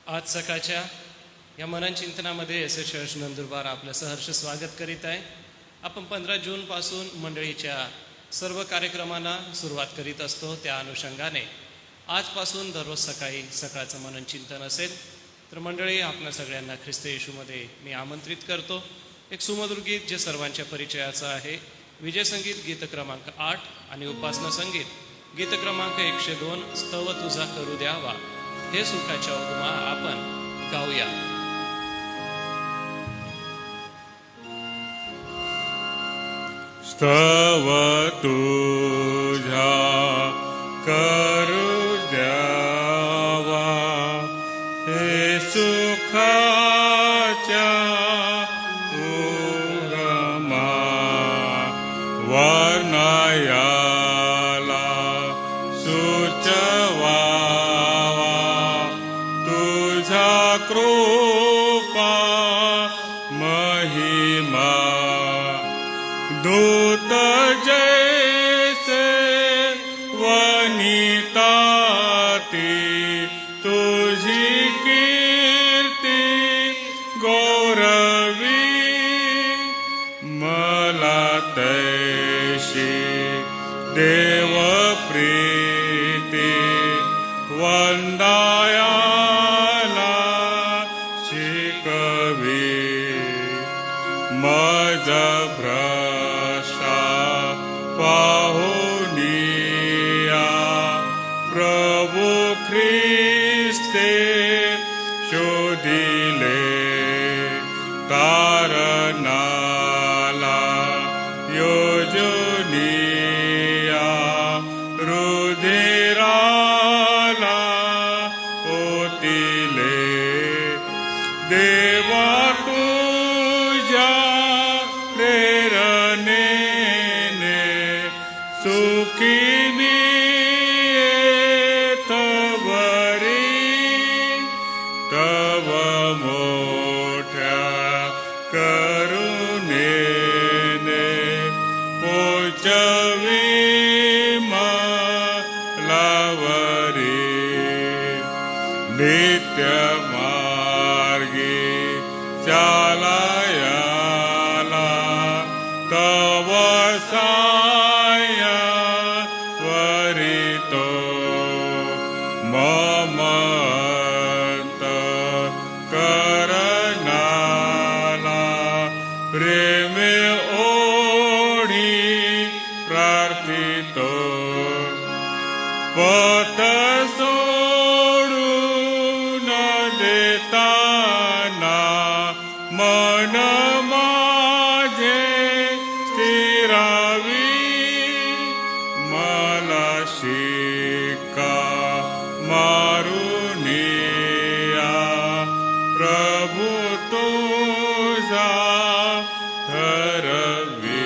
आज सकाळच्या या मनन चिंतनामध्ये एस एस चर्च नंदुरबार आपलं सहर्ष स्वागत करीत आहे. आपण 15 जूनपासून मंडळीच्या सर्व कार्यक्रमांना सुरुवात करीत असतो. त्या अनुषंगाने आजपासून दररोज सकाळी सकाळचं मनन चिंतन असेल. तर मंडळी, आपल्या सगळ्यांना ख्रिस्त येशूमध्ये मी आमंत्रित करतो. एक सुमधुर गीत जे सर्वांच्या परिचयाचं आहे, विजय संगीत गीत क्रमांक 8 आणि उपासना संगीत गीत क्रमांक 102 स्तव तुझा करू द्यावा, हे सुखाच्या उपमा आपण गाऊया. स्तव तुझा करू द्यावा, हे सुखाच्या उपमा वर्णयाला सुचवावा, तुझा कृपा महिमा दूत जैसे वनिताती, तुझी कीर्ती गौरवी, मला तैशी देव प्रीती वंदायाला शिकवी, मज भ्रष्टा पाहुनिया प्रभु ख्रिस्ते शोधिले, तारणाला योजनिया रुधिराला ओतिले, देवा तुझ्या प्रेरणेने सुखी मी येतवरी, तव मोठ्या करुणेने पोचवी मलावरी, नित्य मार्गी चालायाला तव साया वरितो, मम करणाला प्रेमे ओढी प्रार्थितो, पथ सोडून देताना मन माझे स्थिरावी, मला शिका मारुनिया प्रभु तुझा ठरवी.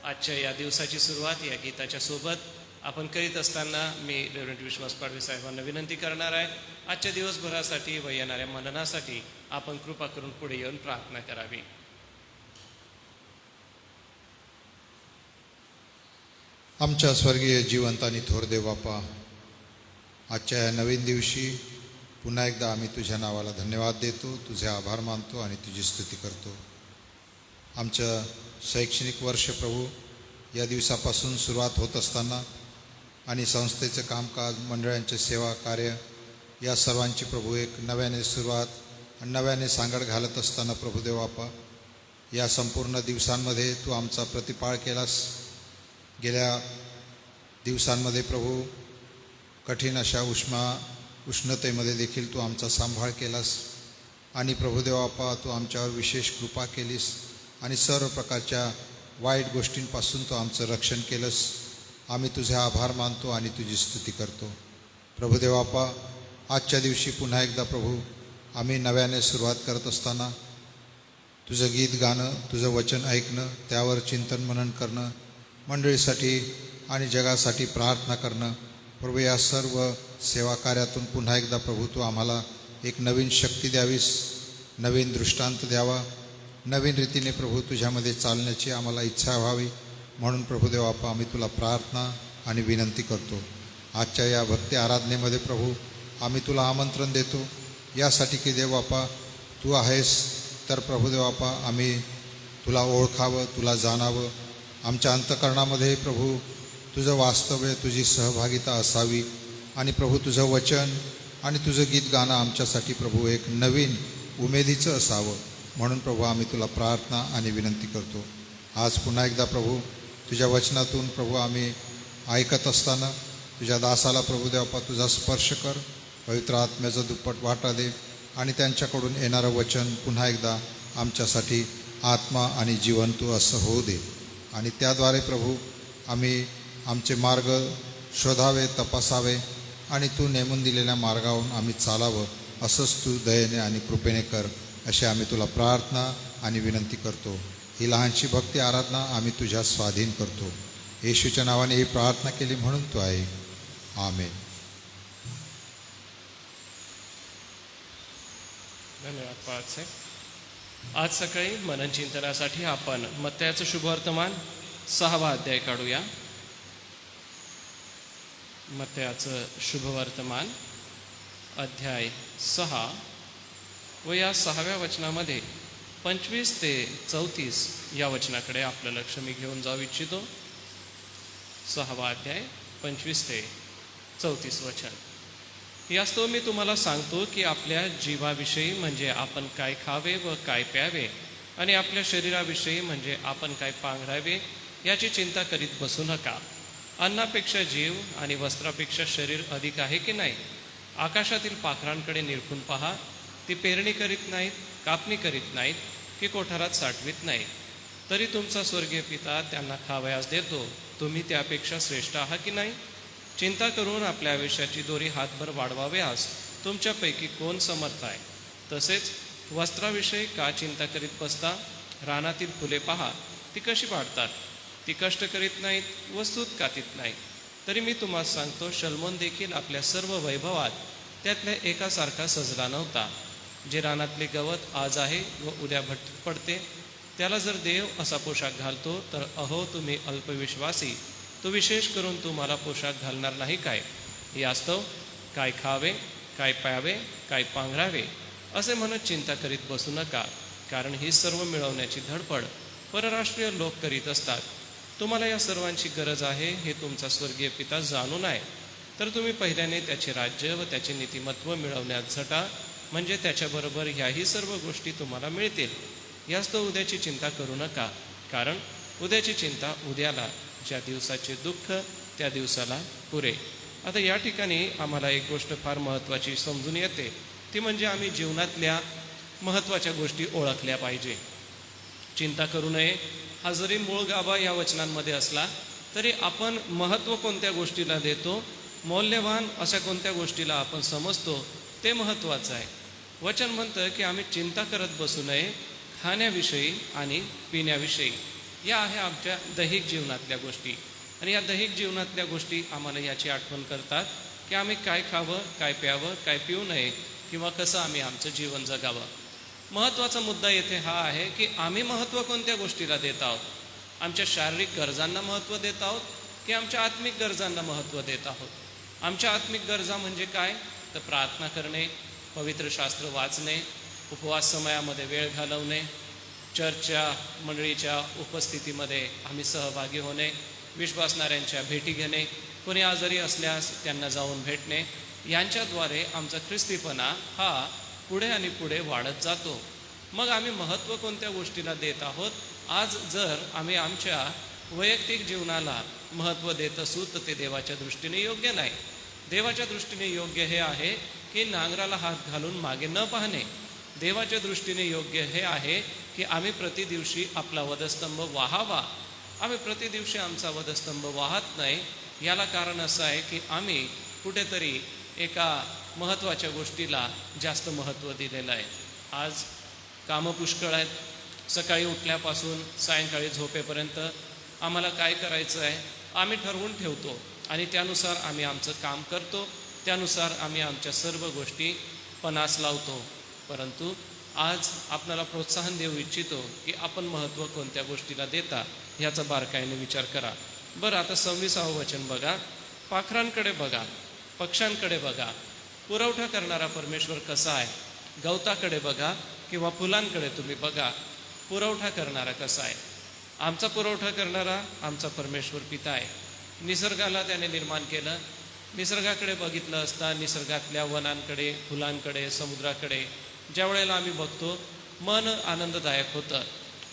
आजच्या या दिवसाची सुरुवात या गीताच्या सोबत आपण करीत असताना मी रेव्हरंड विश्वास पाडवी साहेबांना विनंती करणार आहे, आजच्या दिवसभरासाठी व येणाऱ्या मननासाठी आपण कृपा करून पुढे येऊन प्रार्थना करावी. आमच्या स्वर्गीय जिवंत आणि थोर देव बापा, आजच्या या नवीन दिवशी पुन्हा एकदा आम्ही तुझ्या नावाला धन्यवाद देतो, तुझे आभार मानतो आणि तुझी स्तुती करतो. आमचं शैक्षणिक वर्ष प्रभू या दिवसापासून सुरुवात होत असताना आणि संस्थेचं कामकाज, मंडळांचे सेवा कार्य या सर्वांची प्रभू एक नव्याने सुरुवात आणि नव्याने सांगड घालत असताना प्रभू देव बापा, या संपूर्ण दिवसांमध्ये तू आमचा प्रतिपाळ केलास. गेल्या दिवसांमध्ये प्रभू कठीण अशा उष्णतेमध्ये देखील तू आमचा सांभाळ केलास आणि प्रभुदेव बापा, तू आमच्यावर विशेष कृपा केलीस आणि सर्व प्रकारच्या वाईट गोष्टींपासून तू आमचं रक्षण केलंस. आम्ही तुझे आभार मानतो आणि तुझी स्तुती करतो. प्रभुदेव बापा, आजच्या दिवशी पुन्हा एकदा प्रभू आम्ही नव्याने सुरुवात करत असताना तुझं गीत गाणं, तुझं वचन ऐकणं, त्यावर चिंतन मनन करणं, मंडळीसाठी आणि जगासाठी प्रार्थना करणं, प्रभू या सर्व सेवा कार्यातून पुन्हा एकदा प्रभू तू आम्हाला एक नवीन शक्ती द्यावीस, नवीन दृष्टांत द्यावा, नवीन रीतीने प्रभू तुझ्यामध्ये चालण्याची आम्हाला इच्छा व्हावी. म्हणून प्रभुदेव बापा, आम्ही तुला प्रार्थना आणि विनंती करतो. आजच्या या भक्ती आराधनेमध्ये प्रभू आम्ही तुला आमंत्रण देतो यासाठी की देव बापा तू आहेस. तर प्रभू देव बापा आम्ही तुला ओळखावं, तुला जाणावं. आमच्या अंतःकरणामध्ये प्रभू तुझं वास्तव्य, तुझी सहभागिता असावी आणि प्रभू तुझं वचन आणि तुझं गीत गाणं आमच्यासाठी प्रभू एक नवीन उमेदीचं असावं. म्हणून प्रभू आम्ही तुला प्रार्थना आणि विनंती करतो. आज पुन्हा एकदा प्रभू तुझ्या वचनातून प्रभू आम्ही ऐकत असताना तुझ्या दासाला प्रभू देवपा तुझा स्पर्श कर, पवित्र आत्म्याचा दुप्पट वाटा दे आणि त्यांच्याकडून येणारं वचन पुन्हा एकदा आमच्यासाठी आत्मा आणि जीवन तू असं होऊ दे. आणि त्याद्वारे प्रभू आम्ही आमचे मार्ग शोधावे, तपासावे आणि तू नेमून दिलेल्या मार्गावरून आम्ही चालावं. असंच तू दयेने आणि कृपेने कर अशी आम्ही तुला प्रार्थना आणि विनंती करतो. ही लहानशी भक्ती आराधना आम्ही तुझ्या स्वाधीन करतो. येशूच्या नावाने ही प्रार्थना केली म्हणून तू आहे. आमेन. धन्यवाद पाच साहेब. आज सकाळी मननचिंतनासाठी आपण मत्तयाचं शुभवर्तमान 6वा अध्याय काढूया. मत्तयाचं शुभवर्तमान अध्याय 6 व या 6व्या वचनामध्ये 25 ते 34 या वचनाकडे आपलं लक्ष मी घेऊन जाऊ इच्छितो. 6वा अध्याय 25 ते 34 वचन. यास्तव मी तुम्हाला सांगतो की आपल्या जीवाविषयी म्हणजे आपण काय खावे व काय प्यावे आणि आपल्या शरीराविषयी म्हणजे आपण काय पांघरावे याची चिंता करीत बसू नका. अन्नापेक्षा जीव आणि वस्त्रापेक्षा शरीर अधिक आहे की नाही. आकाशातील पाखरांकडे निरखून पहा. ती पेरणी करीत नाहीत, कापणी करीत नाहीत की कोठारात साठवीत नाहीत, तरी तुमचा स्वर्गीय पिता त्यांना खावयास देतो. तुम्ही त्यापेक्षा श्रेष्ठ आहात की नाही. चिंता करून आपल्या आयुष्याची दोरी हातभर वाढवाव्यास तुमच्यापैकी कोण समर्थ आहे. तसेच वस्त्राविषयी का चिंता करीत बसता. रानातील फुले पहा, ती कशी वाढतात. ती कष्ट करीत नाहीत व सूत कातीत नाहीत. तरी मी तुम्हाला सांगतो, शल्मोन देखील आपल्या सर्व वैभवात त्यातल्या एकासारखा सजला नव्हता. जे रानातले गवत आज आहे व उद्या पडते, त्याला जर देव असा पोशाख घालतो, तर अहो तुम्ही अल्पविश्वासी, तो विशेष करून तुम्हाला पोशाख घालणार नाही काय. यास्तव काय खावे, काय प्यावे, काय पांघरावे असे म्हणत चिंता करीत बसू नका, कारण ही सर्व मिळवण्याची धडपड परराष्ट्रीय लोक करीत असतात. तुम्हाला या सर्वांची गरज आहे हे तुमचा स्वर्गीय पिता जाणून आहे. तर तुम्ही पहिल्याने त्याचे राज्य व त्याचे नीतिमत्व मिळवण्यात झटा, म्हणजे त्याच्याबरोबर ह्याही सर्व गोष्टी तुम्हाला मिळतील. यास्तव उद्याची चिंता करू नका, कारण उद्याची चिंता उद्याला, ज्या दिवसाचे दुःख त्या दिवसाला पुरे. आता या ठिकाणी आम्हाला एक गोष्ट फार महत्त्वाची समजून येते, ती म्हणजे आम्ही जीवनातल्या महत्त्वाच्या गोष्टी ओळखल्या पाहिजे. चिंता करू नये हा जरी मूळ गाभा या वचनांमध्ये असला तरी आपण महत्त्व कोणत्या गोष्टीला देतो, मौल्यवान अशा कोणत्या गोष्टीला आपण समजतो, ते महत्त्वाचं आहे. वचन म्हणतं की आम्ही चिंता करत बसू नये खाण्याविषयी आणि पिण्याविषयी. या आहे आमच्या दैहिक जीवनातल्या गोष्टी. आणि या दैहिक जीवनातल्या गोष्टी आम्हाला याची आठवण करतात की आम्ही काय खावं, काय प्यावं, काय पिऊ नये किंवा कसं आम्ही आमचं जीवन जगावं. महत्त्वाचा मुद्दा येथे हा आहे की आम्ही महत्त्व कोणत्या गोष्टीला देत आहोत. आमच्या शारीरिक गरजांना महत्त्व देत आहोत की आमच्या आत्मिक गरजांना महत्त्व देत आहोत. आमच्या आत्मिक गरजा म्हणजे काय, तर प्रार्थना करणे, पवित्र शास्त्र वाचणे, उपवास समयामध्ये वेळ घालवणे, चर्चच्या मंडळीच्या उपस्थितीमध्ये आम्ही सहभागी होणे, विश्वासणाऱ्यांच्या भेटी घेणे, कोणी आजारी असल्यास त्यांना जाऊन भेटणे. यांच्याद्वारे आमचा ख्रिस्तीपणा हा पुढे आणि पुढे वाढत जातो. मग आम्ही महत्त्व कोणत्या गोष्टीला देत आहोत. आज जर आम्ही आमच्या वैयक्तिक जीवनाला महत्त्व देत असू तर ते देवाच्या दृष्टीने योग्य नाही. देवाच्या दृष्टीने योग्य हे आहे की नांगराला हात घालून मागे न पाहणे. देवाच्या दृष्टीने योग्य हे आहे की आम्ही प्रतिदिवशी आपला वधस्तंभ वाहावा. आम्ही प्रतिदिवशी आमचा वधस्तंभ वाहत नाही. याला कारण असं आहे की आम्ही कुठेतरी एका महत्त्वाच्या गोष्टीला जास्त महत्त्व दिलेलं आहे. आज कामं पुष्कळ आहेत. सकाळी उठल्यापासून सायंकाळी झोपेपर्यंत आम्हाला काय करायचं आहे आम्ही ठरवून ठेवतो आणि त्यानुसार आम्ही आमचं काम करतो. त्यानुसार आम्ही आमच्या सर्व गोष्टी पणास लावतो. परंतु आज आपल्याला प्रोत्साहन देऊ इच्छितो की आपण महत्त्व कोणत्या गोष्टीला देता ह्याचा बारकाईने विचार करा. बरं, आता 26वे वचन बघा. पाखरांकडे बघा, पक्ष्यांकडे बघा, पुरवठा करणारा परमेश्वर कसा आहे? गवताकडे बघा किंवा फुलांकडे तुम्ही बघा, पुरवठा करणारा कसा आहे? आमचा पुरवठा करणारा आमचा परमेश्वर पिता आहे. निसर्गाला त्याने निर्माण केलं. निसर्गाकडे बघितलं असता निसर्गातल्या वनांकडे, फुलांकडे, समुद्राकडे ज्या वेळेला आम्ही बघतो मन आनंददायक होतं.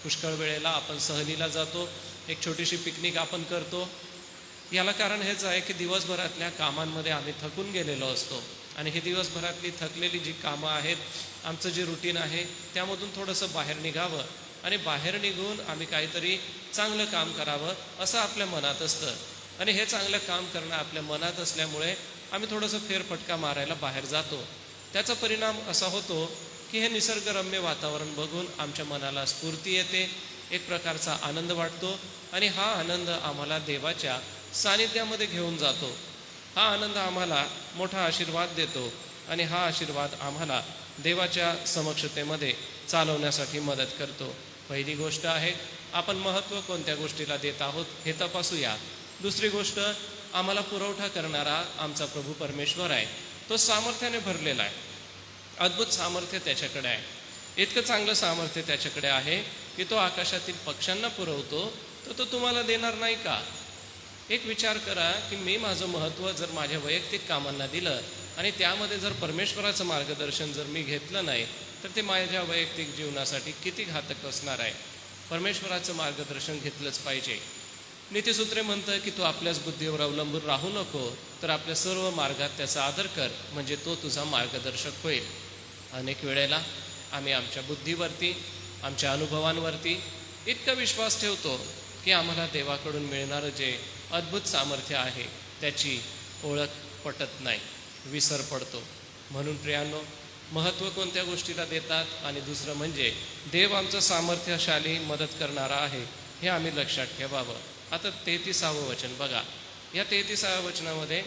पुष्कळ वेळेला आपण सहलीला जातो, एक छोटीशी पिकनिक आपण करतो. याला कारण हेच आहे की दिवसभरातल्या कामांमध्ये आम्ही थकून गेलेलो असतो आणि ही दिवसभरातली थकलेली जी कामं आहेत, आमचं जे रुटीन आहे त्यामधून थोडंसं बाहेर निघावं आणि बाहेर निघून आम्ही काहीतरी चांगलं काम करावं असं आपल्या मनात असतं. आणि हे चांगलं काम करणं आपल्या मनात असल्यामुळे आम्ही थोडंसं फेरफटका मारायला बाहेर जातो. त्याचा परिणाम असा होतो की हे निसर्गरम्य वातावरण बघून आमच्या मनाला स्फूर्ती येते, एक प्रकारचा आनंद वाटतो आणि हा आनंद आम्हाला देवाच्या सानिध्यामध्ये घेऊन जातो. हा आनंद आम्हाला मोठा आशीर्वाद देतो आणि हा आशीर्वाद आम्हाला देवाच्या समक्षतेमध्ये चालवण्यासाठी मदत करतो. पहिली गोष्ट आहे, आपण महत्त्व कोणत्या गोष्टीला देत आहोत हे तपासूया. दुसरी गोष्ट, आम्हाला पुरवठा करणारा आमचा प्रभू परमेश्वर आहे. तो सामर्थ्याने भरलेला आहे. अद्भुत सामर्थ्य त्याच्याकडे आहे. इतकं चांगलं सामर्थ्य त्याच्याकडे आहे की तो आकाशातील पक्ष्यांना पुरवतो, तर तो तुम्हाला देणार नाही का? एक विचार करा की मी माझं महत्त्व जर माझ्या वैयक्तिक कामांना दिलं आणि त्यामध्ये जर परमेश्वराचं मार्गदर्शन जर मी घेतलं नाही तर ते माझ्या वैयक्तिक जीवनासाठी किती घातक असणार आहे. परमेश्वराचं मार्गदर्शन घेतलंच पाहिजे. नीतिसूत्रे म्हणतं की तू आपल्याच बुद्धीवर अवलंबून राहू नको, तर आपल्या सर्व मार्गात त्याचा आदर कर, म्हणजे तो तुझा मार्गदर्शक होईल. अनेक वेळेला आम्ही आमच्या बुद्धीवरती, आमच्या अनुभवांवरती इतका विश्वास ठेवतो की आम्हाला देवाकडून मिळणारं जे अद्भुत सामर्थ्य आहे त्याची ओळख पटत नाही, विसर पडतो. म्हणून प्रियांनो, महत्त्व कोणत्या गोष्टीला देतात आणि दुसरं म्हणजे देव आमचं सामर्थ्यशाली मदत करणारा आहे हे आम्ही लक्षात ठेवावं. आता 33वे वचन बघा. या 33व्या वचनामध्ये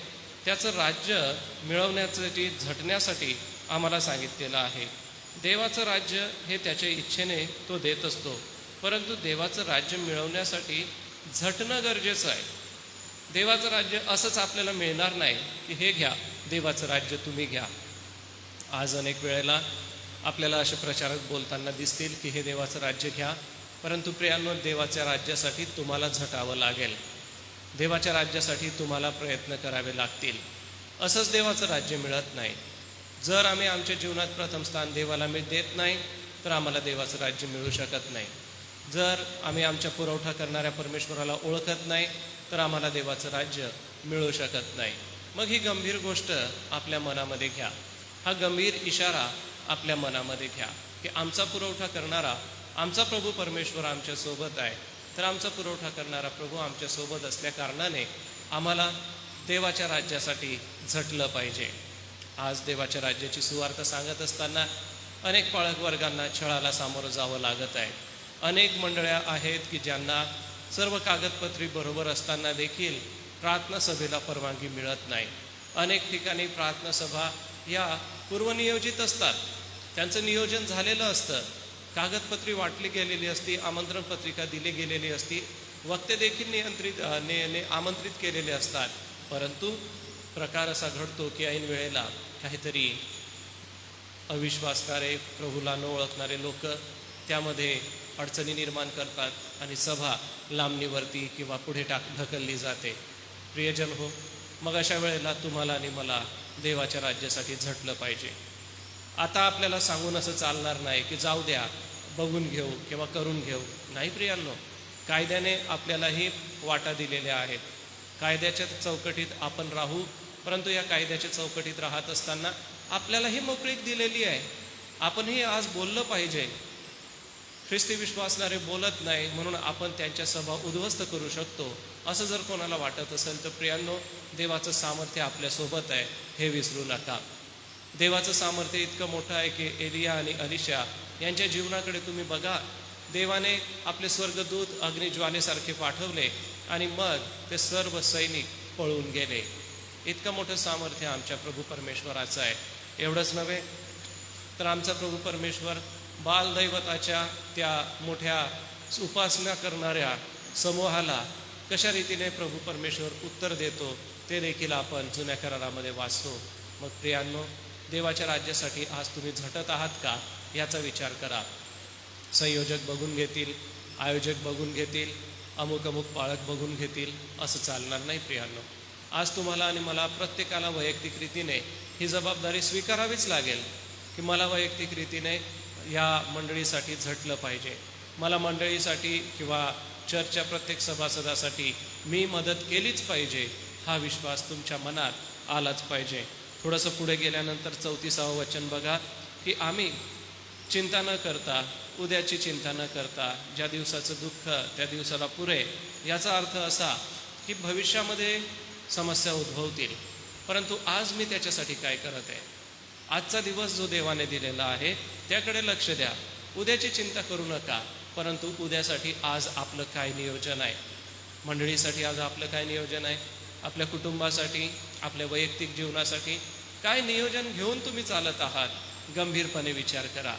त्याचं राज्य मिळवण्यासाठी, झटण्यासाठी आम्हाला सांगितलेलं आहे. देवाचं राज्य हे त्याच्या इच्छेने तो देत असतो, परंतु देवाचं राज्य मिळवण्यासाठी झटणं गरजेचं आहे. देवाचं राज्य असंच आपल्याला मिळणार नाही की हे घ्या देवाचं राज्य तुम्ही घ्या. आज अनेक वेळेला आपल्याला असे प्रचारक बोलताना दिसतील की हे देवाचं राज्य घ्या, परंतु प्रियांनो, देवाच्या राज्यासाठी तुम्हाला झटावं लागेल. देवाच्या राज्यासाठी तुम्हाला प्रयत्न करावे लागतील. असंच देवाचं राज्य मिळत नाही. जर आम्ही आमच्या जीवनात प्रथम स्थान देवाला देत नाही तर आम्हाला देवाचं राज्य मिळू शकत नाही. जर आम्ही आमच्या पुरवठा करणाऱ्या परमेश्वराला ओळखत नाही तर आम्हाला देवाचं राज्य मिळू शकत नाही. मग ही गंभीर गोष्ट आपल्या मनामध्ये घ्या. हा गंभीर इशारा आपल्या मनामध्ये घ्या की आमचा पुरवठा करणारा आमचा प्रभू परमेश्वर आमच्या सोबत आहे. तर आमचा पुरवठा करणारा प्रभू आमच्या सोबत असल्या कारणाने आम्हाला देवाच्या राज्यासाठी झटलं पाहिजे. आज देवाच्या राज्याची सुवार्थ सांगत असताना अनेक पाळक वर्गांना छळाला सामोरं जावं लागत आहे. अनेक मंडळ्या आहेत की ज्यांना सर्व कागदपत्री बरोबर असताना देखील प्रार्थना सभेला परवानगी मिळत नाही. अनेक ठिकाणी प्रार्थना सभा या पूर्वनियोजित असतात. त्यांचं नियोजन झालेलं असतं. कागदपत्री वाटली गेलेली असती, आमंत्रण पत्रिका दिली गेलेली असती, वक्ते देखील आमंत्रित केलेले असतात. परंतु प्रकार असा घडतो की ऐन वेळेला काहीतरी अविश्वासणारे, प्रभूला न ओळखणारे लोक त्यामध्ये अडचणी निर्माण करतात आणि सभा लांबणीवरती किंवा पुढे ढकलली जाते. प्रियजन हो, मग अशा वेळेला तुम्हाला आणि मला देवाच्या राज्यासाठी झटलं पाहिजे. आता आपल्याला सांगून असं चालणार नाही की जाऊ द्या, बघून घेऊ किंवा करून घेऊ. नाही प्रियांनो, कायद्याने आपल्यालाही वाटा दिलेल्या आहेत. कायद्याच्या चौकटीत आपण राहू, परंतु या कायद्याच्या चौकटीत राहत असताना आपल्यालाही मोकळीक दिलेली आहे. आपणही आज बोललं पाहिजे. ख्रिस्ती विश्वासणारे बोलत नाही म्हणून आपण त्यांच्या सभा उद्ध्वस्त करू शकतो असं जर कोणाला वाटत असेल तर प्रियांनो, देवाचं सामर्थ्य आपल्यासोबत आहे हे विसरू नका. देवाचं सामर्थ्य इतकं मोठं आहे की एलिया आणि अलिशा यांच्या जीवनाकडे तुम्ही बघा. देवाने आपले स्वर्गदूत अग्निज्वालेसारखे पाठवले आणि मग ते सर्व सैनिक पळून गेले. इतकं मोठं सामर्थ्य आमच्या प्रभू परमेश्वराचं आहे. एवढंच नव्हे तर आमचा प्रभू परमेश्वर बालदैवताच्या त्या मोठ्या उपासना करणाऱ्या समूहाला कशा रीतीने प्रभू परमेश्वर उत्तर देतो ते देखील आपण जुन्या करारामध्ये वाचतो. मग प्रियांनो, देवाच्या राज्यासाठी आज तुम्ही झटत आहात का याचा विचार करा. संयोजक बघून घेतील, आयोजक बघून घेतील, अमुक अमुक पाळक बघून घेतील, असं चालणार नाही प्रियांनो. आज तुम्हाला आणि मला प्रत्येकाला वैयक्तिक रीतीने ही जबाबदारी स्वीकारावीच लागेल की मला वैयक्तिक रीतीने या मंडळीसाठी झटलं पाहिजे. मला मंडळीसाठी किंवा चर्चच्या प्रत्येक सभासदासाठी मी मदत केलीच पाहिजे, हा विश्वास तुमच्या मनात आलाच पाहिजे. थोडंसं पुढे गेल्यानंतर 34वं वचन बघा की आम्ही चिंता न करता, उद्याची चिंता न करता, ज्या दिवसाचं दुःख त्या दिवसाला पुरे. याचा अर्थ असा की भविष्यामध्ये समस्या उद्भवतील, परंतु आज मी त्याच्यासाठी काय करत आहे. आजचा दिवस जो देवाने दिलेला आहे त्याकडे लक्ष द्या. उद्याची चिंता करू नका, परंतु उद्यासाठी आज आपलं काय नियोजन आहे. मंडळीसाठी आज आपलं काय नियोजन आहे, आपल्या कुटुंबासाठी, आपल्या वैयक्तिक जीवनासाठी काय नियोजन घेऊन तुम्ही चालत आहात, गंभीरपणे विचार करा.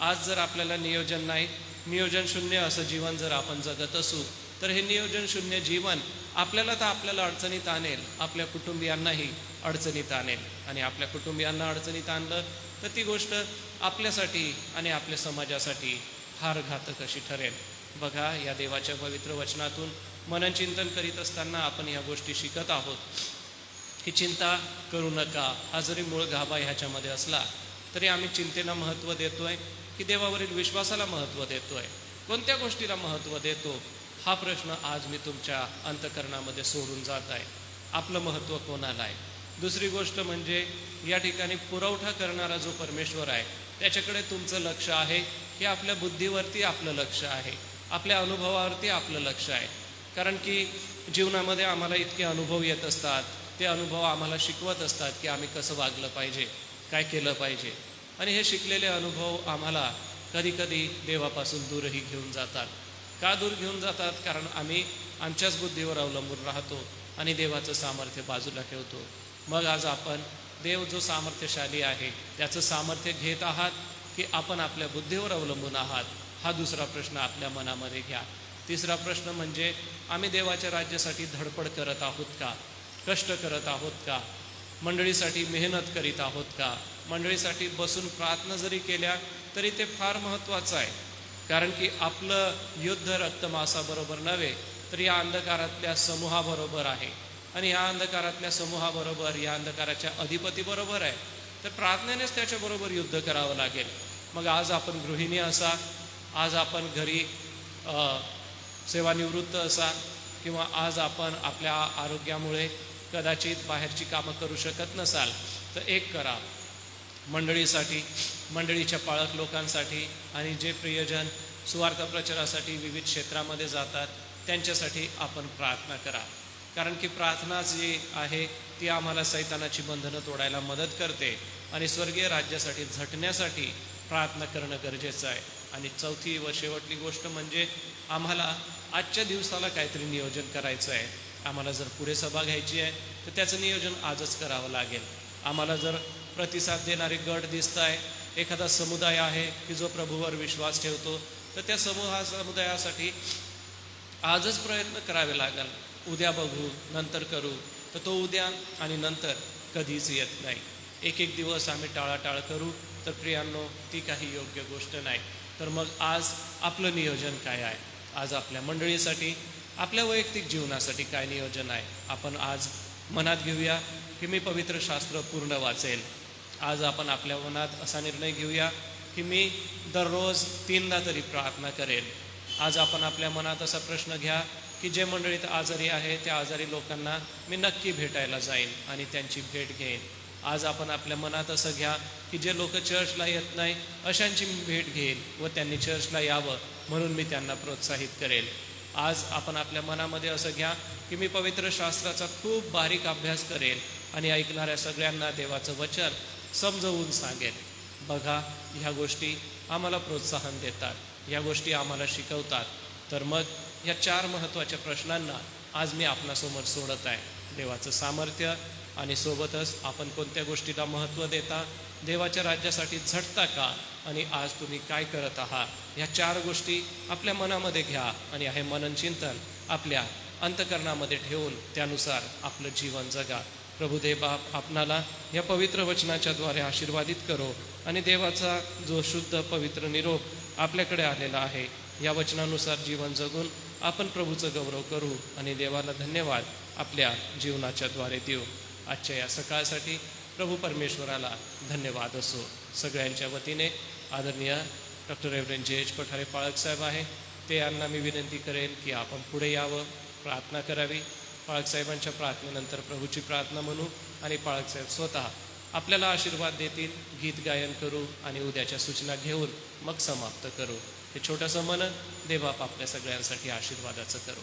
आज जर आपल्याला नियोजन नाही, नियोजन शून्य असं जीवन जर आपण जगत असू, तर हे नियोजन शून्य जीवन आपल्याला तर आपल्याला अडचणीत आणेल, आपल्या कुटुंबियांनाही अडचणीत आणेल. आणि आपल्या कुटुंबियांना अडचणीत आणलं तर ती गोष्ट आपल्यासाठी आणि आपल्या समाजासाठी फार घातक अशी ठरेल. बघा, या देवाच्या पवित्र वचनातून मननचिंतन करीत असताना आपण ह्या गोष्टी शिकत आहोत की चिंता करू नका. हा जरी मूळ गाभा ह्याच्यामध्ये असला तरी आम्ही चिंतेला महत्त्व देतोय की देवावरील विश्वासाला महत्त्व देतोय, कोणत्या गोष्टीला महत्त्व देतो, हा प्रश्न आज मी तुमच्या अंतःकरणामध्ये सोडून जात आहे. आपलं महत्त्व कोणाला आहे. दुसरी गोष्ट म्हणजे या ठिकाणी पुरवठा करणारा जो परमेश्वर आहे त्याच्याकडे तुमचं लक्ष आहे की आपल्या बुद्धीवरती आपलं लक्ष आहे, आपल्या अनुभवावरती आपलं लक्ष आहे. कारण की जीवनामध्ये आम्हाला इतके अनुभव येत असतात, ते अनुभव आम्हाला शिकवत असतात की आम्ही कसं वागलं पाहिजे, काय केलं पाहिजे. आणि हे शिकलेले अनुभव आम्हाला कधीकधी देवापासून दूरही घेऊन जातात. का दूर घेऊन जातात? कारण आम्ही आमच्याच बुद्धीवर अवलंबून राहतो आणि देवाचं सामर्थ्य बाजूला ठेवतो. मग आज आपण देव जो सामर्थ्यशाली आहे त्याचं सामर्थ्य घेत आहात की आपण आपल्या बुद्धीवर अवलंबून आहात, हा दुसरा प्रश्न आपल्या मनामध्ये घ्या. तिसरा प्रश्न म्हणजे आम्ही देवाच्या राज्यासाठी धडपड करत आहोत का, कष्ट करत आहोत का, मंडळीसाठी मेहनत करीत आहोत का. मंडळीसाठी बसून प्रार्थना जरी केल्या तरी ते फार महत्त्वाचं आहे. कारण की आपलं युद्ध रक्तमांसाबरोबर नव्हे तर या अंधकारातल्या समूहाबरोबर आहे. आणि या अंधकारातल्या समूहाबरोबर, या अंधकाराच्या अधिपतीबरोबर आहे. तर प्रार्थनेनेच त्याच्याबरोबर युद्ध करावं लागेल. मग आज आपण गृहिणी असा, आज आपण घरी सेवानिवृत्त असा, किंवा आज आपण आपल्या आरोग्यामुळे कदाचित बाहेरची कामं करू शकत नसाल, तर एक करा, मंडळीसाठी, मंडळीच्या पाळक लोकांसाठी आणि जे प्रियजन सुवार्थ प्रचारासाठी विविध क्षेत्रामध्ये जातात त्यांच्यासाठी आपण प्रार्थना करा. कारण की प्रार्थना जी आहे ती आम्हाला सैतानाची बंधनं तोडायला मदत करते आणि स्वर्गीय राज्यासाठी झटण्यासाठी प्रार्थना करणं गरजेचं आहे. आणि चौथी व शेवटली गोष्ट म्हणजे आम्हाला आजच्या दिवसाला काहीतरी नियोजन करायचं आहे. आम्हाला जर पुढे सभा घ्यायची आहे तर त्याचं नियोजन आजच करावं लागेल. आम्हाला जर प्रतिसाद देणारे गट दिसत आहे, एखादा समुदाय आहे की जो प्रभूवर विश्वास ठेवतो, तर त्या समुदायासाठी आजच प्रयत्न करावे लागेल. उद्या बघू, नंतर करू, तर तो उद्या आणि नंतर कधीच येत नाही. एक एक दिवस आम्ही टाळाटाळ करू तर प्रियांनो ती काही योग्य गोष्ट नाही. तर मग आज आपलं नियोजन काय आहे, आज आपल्या मंडळीसाठी, आपल्या वैयक्तिक जीवनासाठी काय नियोजन आहे. आपण आज मनात घेऊया की मी पवित्र शास्त्र पूर्ण वाचेल. आज आपण आपल्या मनात असा निर्णय घेऊया की मी दररोज 3दा तरी प्रार्थना करेल. आज आपण आपल्या मनात असा प्रश्न घ्या की जे मंडळीत आजारी आहे त्या आजारी लोकांना मी नक्की भेटायला जाईन आणि त्यांची भेट घेईन. आज आपण आपल्या मनात असं घ्या की जे लोक चर्चला येत नाही अशांची मी भेट घेईन व त्यांनी चर्चला यावं म्हणून मी त्यांना प्रोत्साहित करेल. आज आपण आपल्या मनामध्ये असं घ्या की मी पवित्र शास्त्राचा खूप बारीक अभ्यास करेल आणि ऐकणाऱ्या सगळ्यांना देवाचं वचन समजवून सांगेल. बघा, ह्या गोष्टी आम्हाला प्रोत्साहन देतात, ह्या गोष्टी आम्हाला शिकवतात. तर मग ह्या 4 महत्त्वाच्या प्रश्नांना आज मी आपणासमोर सोडत आहे. देवाचं सामर्थ्य आणि सोबतच आपण कोणत्या गोष्टीला महत्त्व देता, देवाच्या राज्यासाठी झटता का आणि आज तुम्ही काय करत आहात, ह्या 4 गोष्टी आपल्या मनामध्ये घ्या आणि हे मनन चिंतन आपल्या अंतःकरणामध्ये ठेवून त्यानुसार आपलं जीवन जगा. प्रभू देव बाप आपणाला या पवित्र वचनाच्या द्वारे आशीर्वादित करो आणि देवाचा जो शुद्ध पवित्र निरोप आपल्याकडे आलेला आहे या वचनानुसार जीवन जगून आपण प्रभूचं गौरव करू आणि देवाला धन्यवाद आपल्या जीवनाच्या द्वारे देऊ. आजच्या या सकाळसाठी प्रभू परमेश्वराला धन्यवाद असो. सगळ्यांच्या वतीने आदरणीय डॉक्टर रेव्हरंड जे.एच. पठारे पाळक साहेब आहे ते यांना मी विनंती करेन की आपण पुढे यावं, प्रार्थना करावी. पाळक साहेबांच्या प्रार्थनेनंतर प्रभूची प्रार्थना म्हणू आणि पाळक साहेब स्वतः आपल्याला आशीर्वाद देतील. गीत गायन करू आणि उद्याच्या सूचना घेऊन मग समाप्त करू. हे छोटंसं मन देवबाप आपल्या सगळ्यांसाठी आशीर्वादाचं करू.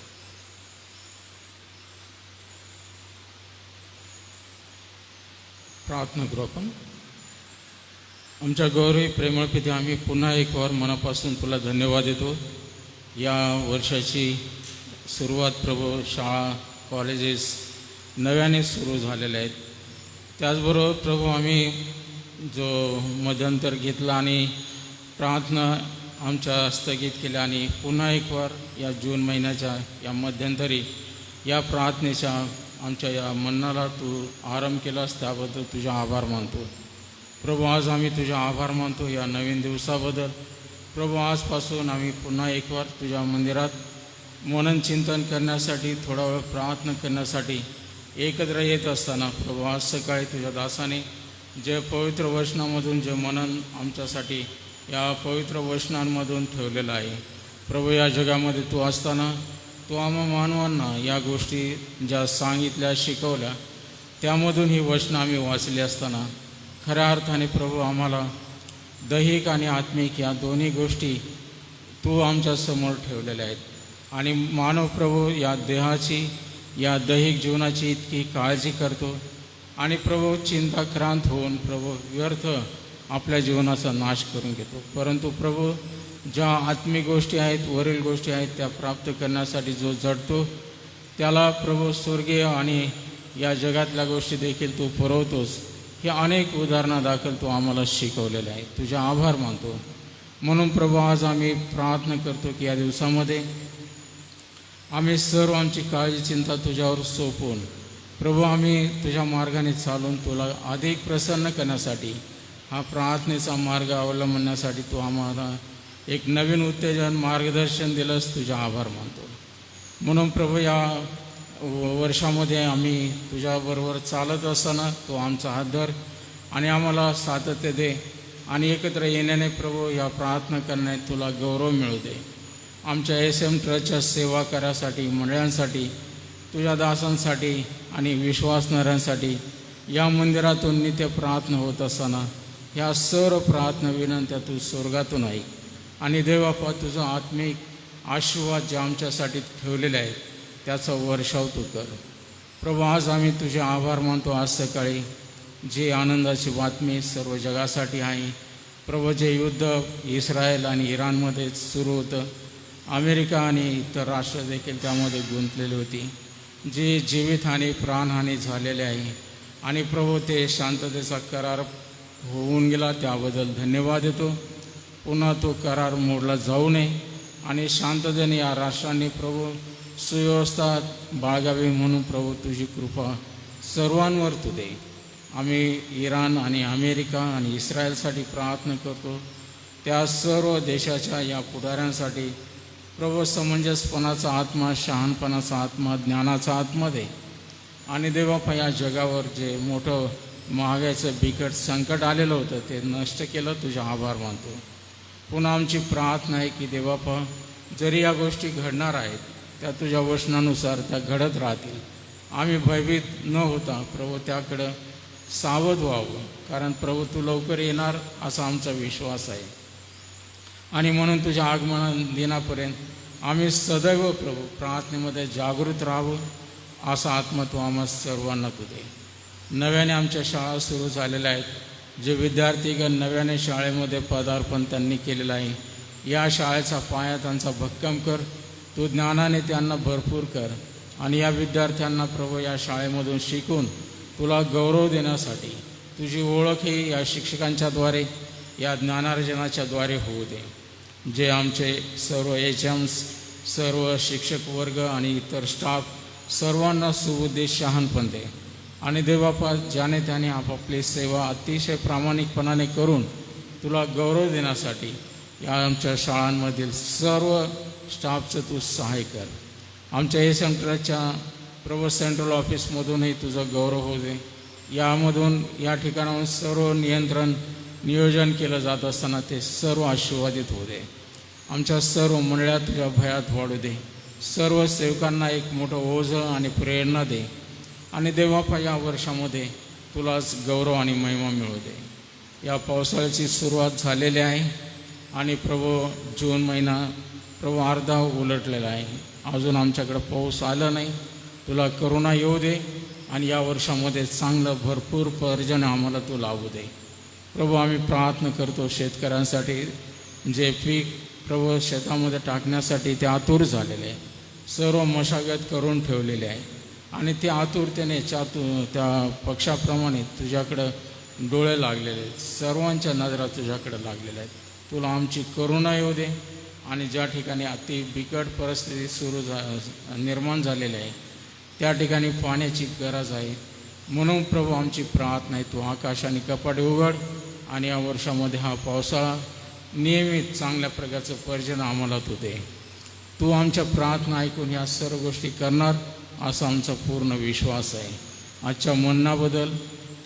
प्रार्थना करू आपण. आमच्या गौरवी प्रेमळ पिते, आम्ही पुन्हा एक वार मनापासून तुला धन्यवाद देतो. या वर्षाची सुरुवात प्रभू शाळा कॉलेजेस नव्याने सुरू झालेल्या आहेत. त्याचबरोबर प्रभू आम्ही जो मध्यंतर घेतला आणि प्रार्थना आमच्या स्थगित केल्या आणि पुन्हा एक वार या जून महिन्याच्या या मध्यंतरी या प्रार्थनेच्या आमच्या या मनाला तू आराम केलास त्याबद्दल तुझा आभार मानतो. प्रभू आज आम्ही तुझा आभार मानतो या नवीन दिवसाबद्दल. प्रभू आजपासून आम्ही पुन्हा एक वार तुझ्या मंदिरात मनन चिंतन करण्यासाठी थोडा वेळ प्रार्थना करण्यासाठी एकत्र येत असताना प्रभू आज सकाळी तुझ्या दासाने जे पवित्र वचनामधून जे मनन आमच्यासाठी या पवित्र वचनांमधून ठेवलेलं आहे प्रभू, या जगामध्ये तू असताना तू आम्हा मानवांना या गोष्टी ज्या सांगितल्या शिकवल्या त्यामधून ही वचनं आम्ही वाचली असताना खऱ्या अर्थाने प्रभू आम्हाला दैहिक आणि आत्मिक या दोन्ही गोष्टी तू आमच्यासमोर ठेवलेल्या आहेत. आणि मानव प्रभू या देहाची या दैहिक जीवनाची इतकी काळजी करतो आणि प्रभू चिंताक्रांत होऊन प्रभू व्यर्थ आपल्या जीवनाचा नाश करून घेतो. परंतु प्रभू ज्या आत्मिक गोष्टी आहेत, वरील गोष्टी आहेत त्या प्राप्त करण्यासाठी जो झटतो त्याला प्रभू स्वर्गीय आणि या जगातल्या गोष्टी देखील तू पुरवतोस. हे अनेक उदाहरणादाखल तू आम्हाला शिकवलेलं आहे. तुझे आभार मानतो. म्हणून प्रभू आज आम्ही प्रार्थना करतो की या दिवसामध्ये आम्ही सर्व आमची काळजी चिंता तुझ्यावर सोपवून प्रभू आम्ही तुझ्या मार्गाने चालून तुला अधिक प्रसन्न करण्यासाठी हा प्रार्थनेचा मार्ग अवलंबण्यासाठी तू आम्हाला एक नवीन उत्तेजन मार्गदर्शन दिलंस. तुझा आभार मानतो. म्हणून प्रभू या वर्षामध्ये आम्ही तुझ्याबरोबर चालत असताना तू आमचा हात धर आणि आम्हाला सातत्य दे आणि एकत्र येण्याने प्रभू या प्रार्थना करण्यात तुला गौरव मिळू दे. आमच्या SM ट्रस्टच्या सेवा करासाठी मंडळांसाठी तुझ्या दासांसाठी आणि विश्वासणाऱ्यांसाठी या मंदिरातून नित्य प्रार्थना होत असताना ह्या सर्व प्रार्थना विनंत्या तू स्वर्गातून ऐक आणि देवापा तुझं आत्मिक आशीर्वाद जे आमच्यासाठी ठेवलेले आहेत त्याचा वर्षाव तू कर. प्रभू आज आम्ही तुझे आभार मानतो. आज सकाळी जे आनंदाची बातमी सर्व जगासाठी आहे प्रभू, जे युद्ध इस्रायल आणि इराणमध्ये सुरू होतं, अमेरिका आणि इतर राष्ट्र देखील त्यामध्ये गुंतलेली होती, जी जीवितहानी प्राणहानी झालेली आहे आणि प्रभू ते शांततेचा करार होऊन गेला त्याबद्दल धन्यवाद देतो. पुन्हा तो करार मोडला जाऊ नये आणि शांततेने या राष्ट्रांनी प्रभू सुव्यवस्था बाळगावी म्हणून प्रभू तुझी कृपा सर्वांवर तू दे. आम्ही इराण आणि अमेरिका आणि इस्रायलसाठी प्रार्थना करतो. त्या सर्व देशाच्या या पुढाऱ्यांसाठी प्रभू समंजसपणाचा आत्मा, शहाणपणाचा आत्मा, ज्ञानाचा आत्मा दे. आणि देवापा या जगावर जे मोठं महागाईचं बिकट संकट आलेलं होतं ते नष्ट केलं. तुझा आभार मानतो. पुन्हा आमची प्रार्थना आहे की देवापा जरी या गोष्टी घडणार आहेत त्या तुझ्या वचनानुसार त्या घडत राहतील. आम्ही भयभीत न होता प्रभू त्याकडं सावध व्हावं, कारण प्रभू तू लवकर येणार असा आमचा विश्वास आहे. आणि म्हणून तुझ्या आगमन दिनापर्यंत आम्ही सदैव प्रभू प्रार्थनेमध्ये जागृत राहावं असा आत्मा तू आम्हा सर्वांना तू दे. नव्याने आमच्या शाळा सुरू झालेल्या आहेत. जे विद्यार्थीगण नव्याने शाळेमध्ये पदार्पण त्यांनी केलेलं आहे, या शाळेचा पाया त्यांचा भक्कम कर. तू ज्ञानाने त्यांना भरपूर कर आणि या विद्यार्थ्यांना प्रभू या शाळेमधून शिकून तुला गौरव देण्यासाठी तुझी ओळख ही या शिक्षकांच्याद्वारे या ज्ञानार्जनाच्या द्वारे होऊ दे. जे आमचे सर्व HMs, सर्व शिक्षक वर्ग आणि इतर स्टाफ सर्वांना सुबुद्धी शहाणपण दे. आणि देवबापा ज्याने त्याने आपापली सेवा अतिशय प्रामाणिकपणाने करून तुला गौरव देण्यासाठी या आमच्या शाळांमधील सर्व स्टाफचं तू सहाय्य कर. आमच्या ए सेंटरच्या प्रभू सेंट्रल ऑफिसमधूनही तुझं गौरव होऊ दे. यामधून या ठिकाणाहून सर्व नियोजन केलं जात असताना ते सर्व आशीर्वादित होऊ दे. आमच्या सर्व मंडळात तुझ्या भयात वाढू दे. सर्व सेवकांना एक मोठं ओझं आणि प्रेरणा दे. आणि देवबापा या वर्षामध्ये तुलाच गौरव आणि महिमा मिळू दे. या पावसाळ्याची सुरुवात झालेली आहे आणि प्रभू जून महिना प्रभू अर्धा उलटलेला आहे. अजून आमच्याकडं पाऊस आला नाही. तुला करुणा येऊ दे आणि या वर्षामध्ये चांगलं भरपूर पर्जन आम्हाला तू लावू दे. प्रभू आम्ही प्रार्थना करतो शेतकऱ्यांसाठी जे पीक प्रभू शेतामध्ये टाकण्यासाठी ते आतुर झालेले आहे. सर्व मशागत करून ठेवलेले आहे आणि ते आतुरतेने त्या पक्षाप्रमाणे तुझ्याकडं डोळे लागलेले आहेत. सर्वांच्या नजरा तुझ्याकडे लागलेल्या आहेत. तुला आमची करुणा येऊ दे आणि ज्या ठिकाणी अति बिकट परिस्थिती निर्माण झालेली आहे त्या ठिकाणी पाण्याची गरज आहे. म्हणून प्रभू आमची प्रार्थना आहे तू आकाशाने कपाटे उघड आणि या वर्षामध्ये हा पावसाळा नियमित चांगल्या प्रकारचं पर्जन आम्हाला तू दे. तू आमच्या प्रार्थना ऐकून ह्या सर्व गोष्टी करणार असा आमचा पूर्ण विश्वास आहे. आजच्या म्हणण्याबद्दल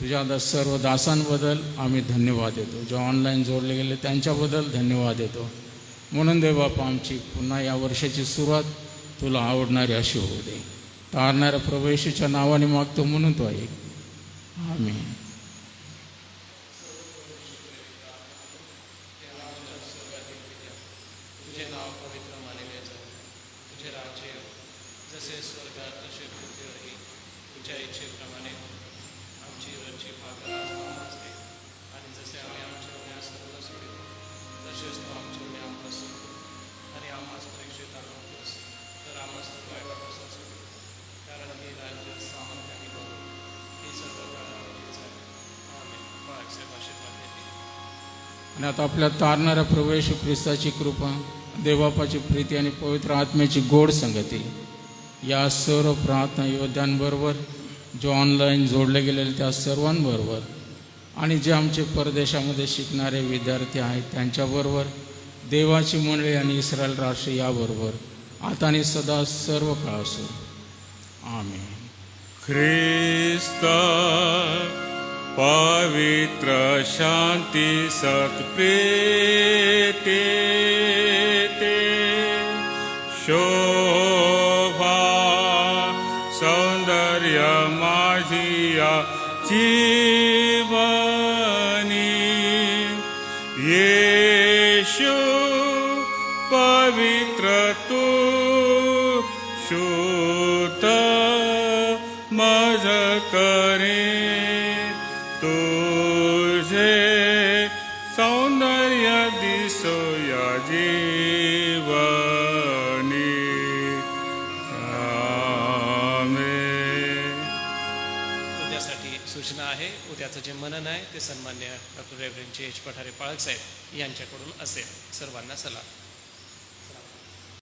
तुझ्या सर्व दासांबद्दल आम्ही धन्यवाद देतो. जे ऑनलाईन जोडले गेले त्यांच्याबद्दल धन्यवाद देतो. म्हणून देवबापा आमची पुन्हा या वर्षाची सुरुवात तुला आवडणारी अशी होऊ दे. तारणाऱ्या प्रभू येशूच्या नावाने मागतो म्हणून तो ऐक. आमीन. तुझे नाव पवित्र मानले जावे. तुझे राज्य येवो. जसे स्वर्गात तसे पृथ्वीवरही तुझ्या इच्छेप्रमाणे आमची रोजची भाकर आज आम्हास दे. आणि जसे आम्ही आमच्या गुन्ह्याला सोडितो तसेच तू आमच्या गुन्हे आम्हाला सोड. आणि आम्हास परीक्षेत आणू नकोस तर आम्हास तू वाईटापासून सोड. कारण हे राज्य सामर्थ्य आणि बळ हे सर्व काळाला तुझेच आहे. आमेन. बाळासाहेब आशीर्वाद देतील. आणि आता आपल्या तारणाऱ्या प्रभू येशू ख्रिस्ताची कृपा, देवबापाची प्रीती आणि पवित्र आत्म्याची गोड संगती या सर्व प्रार्थना योद्ध्यांबरोबर, जो ऑनलाईन जोडले गेलेले त्या सर्वांबरोबर आणि जे आमचे परदेशामध्ये शिकणारे विद्यार्थी आहेत त्यांच्याबरोबर, देवाची मंडळी आणि इस्रायल राष्ट्र याबरोबर आता आणि सदा सर्व काळ असो. आमेन. ख्रिस्त पवित्र शांती सत्प्रीति ते शोभा सौंदर्य माझिया जीवनी येशू पवित्र तू शुद्ध मज करे तुझे सौंदर्य दिसो या जीवनी. आमेन. उद्यासाठी सूचना आहे. उद्याचं जे मनन आहे ते सन्मान्य डॉक्टर रेव्हरंड J.H. पठारे पाळक साहेब यांच्याकडून असेल. सर्वांना सलाम.